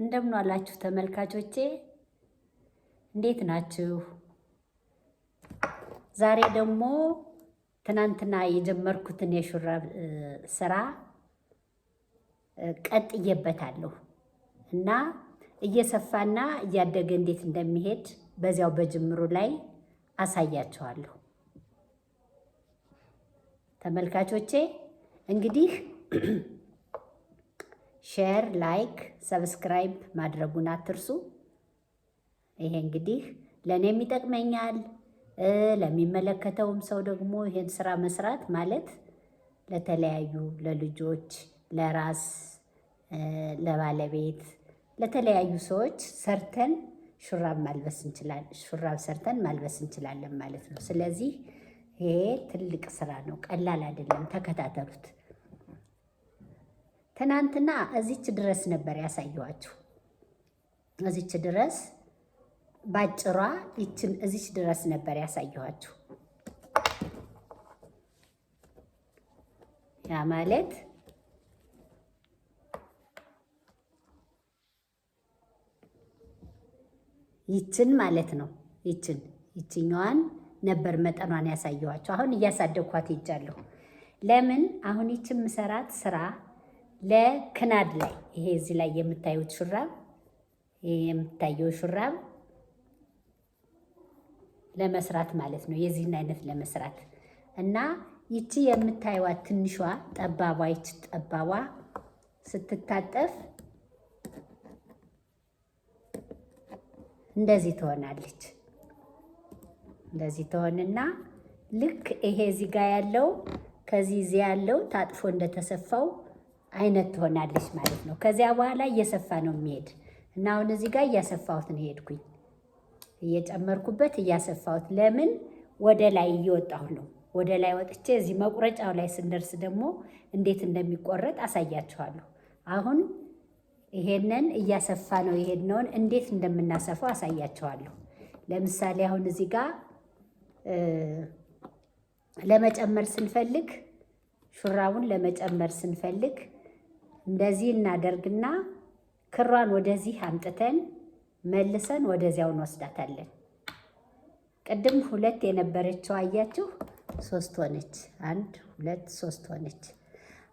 እንደምን ዋላችሁ ተመልካቾቼ፣ እንዴት ናችሁ? ዛሬ ደግሞ ትናንትና የጀመርኩትን የሹራብ ስራ ቀጥዬበታለሁ እና እየሰፋና እያደገ እንዴት እንደሚሄድ በዚያው በጅምሩ ላይ አሳያችኋለሁ። ተመልካቾቼ እንግዲህ ሼር፣ ላይክ፣ ሰብስክራይብ ማድረጉን አትርሱ። ይሄ እንግዲህ ለእኔም ይጠቅመኛል፣ ለሚመለከተውም ሰው ደግሞ ይሄን ስራ መስራት ማለት ለተለያዩ ለልጆች፣ ለራስ፣ ለባለቤት፣ ለተለያዩ ሰዎች ሰርተን ሹራብ ማልበስ እንችላለን። ሹራብ ሰርተን ማልበስ እንችላለን ማለት ነው። ስለዚህ ይሄ ትልቅ ስራ ነው፣ ቀላል አይደለም። ተከታተሉት። ትናንትና እዚች ድረስ ነበር ያሳየኋችሁ። እዚች ድረስ ባጭሯ ይችን እዚች ድረስ ነበር ያሳየኋችሁ። ያ ማለት ይችን ማለት ነው። ይችኛዋን ነበር መጠኗን ያሳየኋችሁ። አሁን እያሳደግኳት ሄጃለሁ። ለምን አሁን ይችን ምሰራት ስራ ለክናድ ላይ ይሄ እዚህ ላይ የምታዩት ሹራብ፣ ይሄ የምታየው ሹራብ ለመስራት ማለት ነው። የዚህን አይነት ለመስራት እና ይቺ የምታዩት ትንሿ ጠባቧ፣ ይቺ ጠባቧ ስትታጠፍ እንደዚህ ትሆናለች። እንደዚህ ትሆንና ልክ ይሄ እዚህ ጋር ያለው ከዚህ እዚህ ያለው ታጥፎ እንደተሰፋው አይነት ትሆናለች ማለት ነው። ከዚያ በኋላ እየሰፋ ነው የሚሄድ እና አሁን እዚህ ጋር እያሰፋሁት ነው ሄድኩኝ፣ እየጨመርኩበት እያሰፋሁት። ለምን ወደ ላይ እየወጣሁ ነው። ወደ ላይ ወጥቼ እዚህ መቁረጫው ላይ ስንደርስ ደግሞ እንዴት እንደሚቆረጥ አሳያችኋለሁ። አሁን ይሄንን እያሰፋ ነው የሄድነውን እንዴት እንደምናሰፋው አሳያችኋለሁ። ለምሳሌ አሁን እዚህ ጋር ለመጨመር ስንፈልግ፣ ሹራቡን ለመጨመር ስንፈልግ እንደዚህ እናደርግና ክሯን ወደዚህ አምጥተን መልሰን ወደዚያው እንወስዳታለን። ቅድም 2 የነበረችው አያችሁ 3 ሆነች። 1 2 3 ሆነች።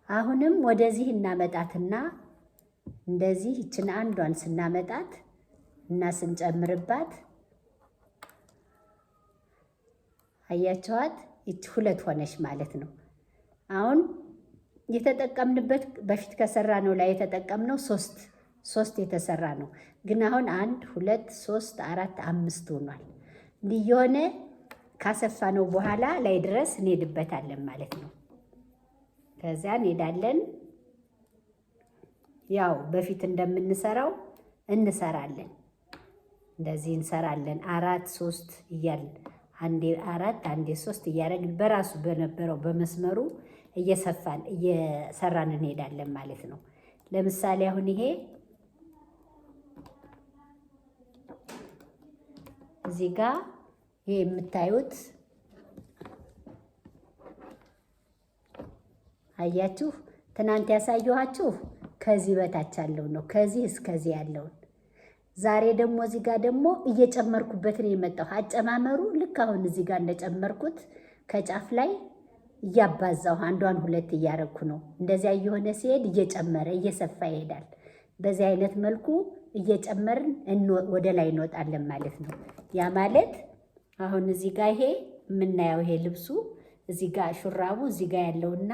አሁንም ወደዚህ እናመጣትና እንደዚህ ይችን አንዷን ስናመጣት እና ስንጨምርባት አያችኋት፣ ይች 2 ሆነች ማለት ነው። አሁን የተጠቀምንበት በፊት ከሰራ ነው ላይ የተጠቀምነው 3 የተሰራ ነው። ግን አሁን 1 2 3 4 5 ሆኗል። እንዲህ የሆነ ካሰፋ ነው በኋላ ላይ ድረስ እንሄድበታለን ማለት ነው። ከዚያ እንሄዳለን። ያው በፊት እንደምንሰራው እንሰራለን። እንደዚህ እንሰራለን 4 3 እያልን አንዴ 4 አንዴ 3 እያደረግን በራሱ በነበረው በመስመሩ እየሰፋን እየሰራን እንሄዳለን ማለት ነው። ለምሳሌ አሁን ይሄ እዚህ ጋር ይሄ የምታዩት አያችሁ፣ ትናንት ያሳየኋችሁ ከዚህ በታች ያለው ነው፣ ከዚህ እስከዚህ ያለውን። ዛሬ ደግሞ እዚህ ጋር ደግሞ እየጨመርኩበት ነው የመጣው። አጨማመሩ ልክ አሁን እዚህ ጋር እንደጨመርኩት ከጫፍ ላይ እያባዛው 1 2 እያረኩ ነው። እንደዚያ እየሆነ ሲሄድ እየጨመረ እየሰፋ ይሄዳል። በዚህ አይነት መልኩ እየጨመርን ወደ ላይ እንወጣለን ማለት ነው። ያ ማለት አሁን እዚህ ጋር ይሄ የምናየው ይሄ ልብሱ እዚህ ጋር ሹራቡ እዚህ ጋር ያለውና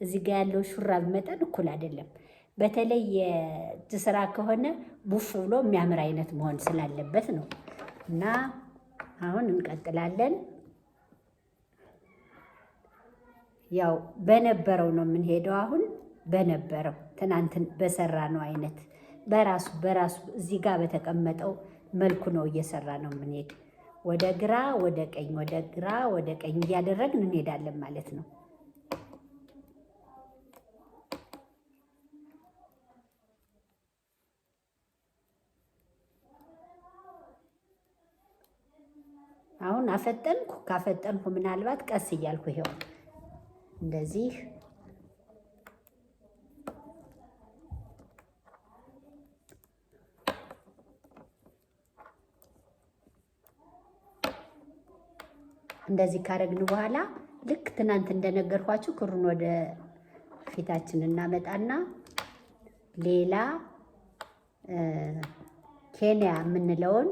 እዚህ ጋር ያለው ሹራብ መጠን እኩል አይደለም። በተለይ የእጅ ስራ ከሆነ ቡፍ ብሎ የሚያምር አይነት መሆን ስላለበት ነው። እና አሁን እንቀጥላለን። ያው በነበረው ነው የምንሄደው። አሁን በነበረው ትናንትን በሰራ ነው አይነት በራሱ እዚህ ጋር በተቀመጠው መልኩ ነው እየሰራ ነው የምንሄድ። ወደ ግራ ወደ ቀኝ፣ ወደ ግራ ወደ ቀኝ እያደረግን እንሄዳለን ማለት ነው። አሁን ካፈጠንኩ ምናልባት ቀስ እያልኩ ይሄው እንደዚህ እንደዚህ ካረግን በኋላ ልክ ትናንት እንደነገርኳችሁ ክሩን ወደ ፊታችን እናመጣና ሌላ ኬንያ የምንለውን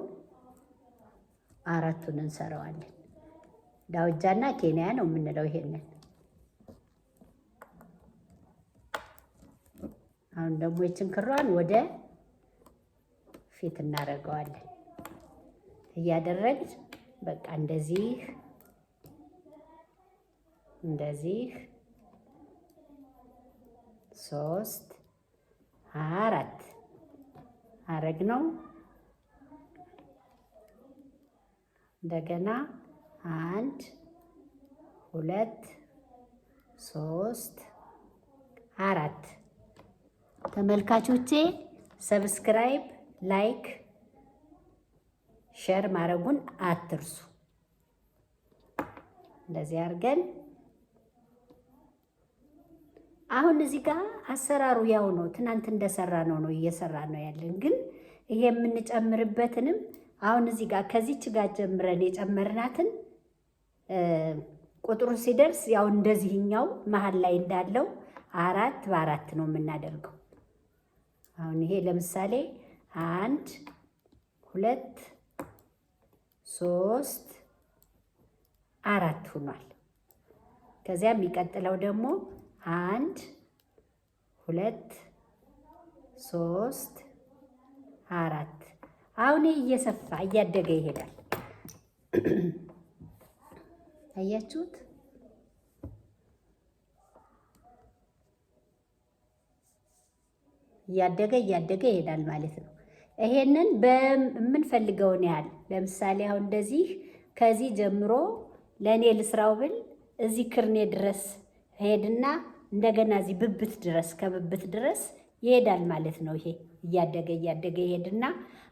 አራቱን እንሰራዋለን። ዳውጃና ኬንያ ነው የምንለው ይሄንን። አሁን ደግሞ ይችን ክሯን ወደ ፊት እናደርገዋለን እያደረግን በቃ እንደዚህ እንደዚህ 3 4 አረግ ነው። እንደገና 1 2 3 4 ተመልካቾቼ ሰብስክራይብ፣ ላይክ፣ ሼር ማድረጉን አትርሱ። እንደዚህ አድርገን አሁን እዚህ ጋር አሰራሩ ያው ነው፣ ትናንት እንደሰራ ነው እየሰራ ነው ያለን። ግን ይሄ የምንጨምርበትንም አሁን እዚህ ጋር ከዚች ጋር ጀምረን የጨመርናትን ቁጥሩ ሲደርስ ያው እንደዚህኛው መሀል ላይ እንዳለው 4 በ4 ነው የምናደርገው። አሁን ይሄ ለምሳሌ 1 2 3 4 ሆኗል። ከዚያ የሚቀጥለው ደግሞ 1 2 3 4 አሁን እየሰፋ እያደገ ይሄዳል። አያችሁት? እያደገ ይሄዳል ማለት ነው። ይሄንን በምንፈልገውን ያህል ለምሳሌ አሁን እንደዚህ ከዚህ ጀምሮ ለእኔ ልስራው ብል እዚህ ክርኔ ድረስ ሄድና እንደገና እዚህ ብብት ድረስ ከብብት ድረስ ይሄዳል ማለት ነው። ይሄ እያደገ ይሄድና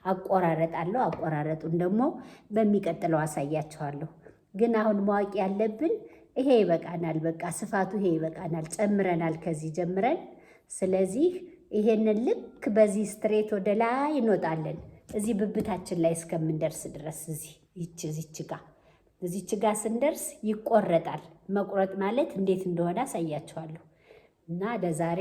አቆራረጣለሁ። አቆራረጡን ደግሞ በሚቀጥለው አሳያችኋለሁ። ግን አሁን ማወቅ ያለብን ይሄ ይበቃናል። በቃ ስፋቱ ይሄ ይበቃናል። ጨምረናል ከዚህ ጀምረን። ስለዚህ ይሄንን ልክ በዚህ ስትሬት ወደ ላይ እንወጣለን እዚህ ብብታችን ላይ እስከምንደርስ ድረስ እዚች ጋር ስንደርስ ይቆረጣል። መቁረጥ ማለት እንዴት እንደሆነ አሳያችኋለሁ። እና ለዛሬ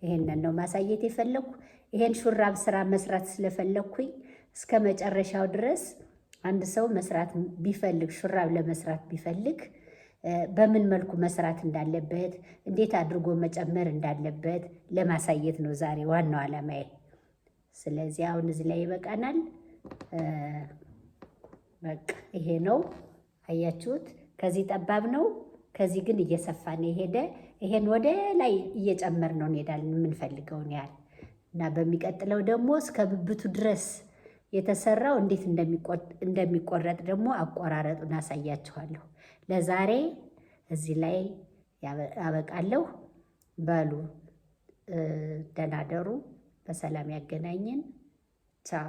ይሄንን ነው ማሳየት የፈለኩ። ይሄን ሹራብ ስራ መስራት ስለፈለኩኝ እስከ መጨረሻው ድረስ አንድ ሰው መስራት ቢፈልግ ሹራብ ለመስራት ቢፈልግ በምን መልኩ መስራት እንዳለበት እንዴት አድርጎ መጨመር እንዳለበት ለማሳየት ነው ዛሬ ዋናው ዓላማዬ። ስለዚህ አሁን እዚህ ላይ ይበቃናል። በቃ ይሄ ነው። አያችሁት? ከዚህ ጠባብ ነው፣ ከዚህ ግን እየሰፋ ነው የሄደ። ይሄን ወደ ላይ እየጨመር ነው እንሄዳለን የምንፈልገውን ያህል እና በሚቀጥለው ደግሞ እስከ ብብቱ ድረስ የተሰራው እንዴት እንደሚቆረጥ ደግሞ አቆራረጡን አሳያችኋለሁ። ለዛሬ እዚህ ላይ ያበቃለሁ። በሉ ደህና ደሩ። በሰላም ያገናኘን። ቻው።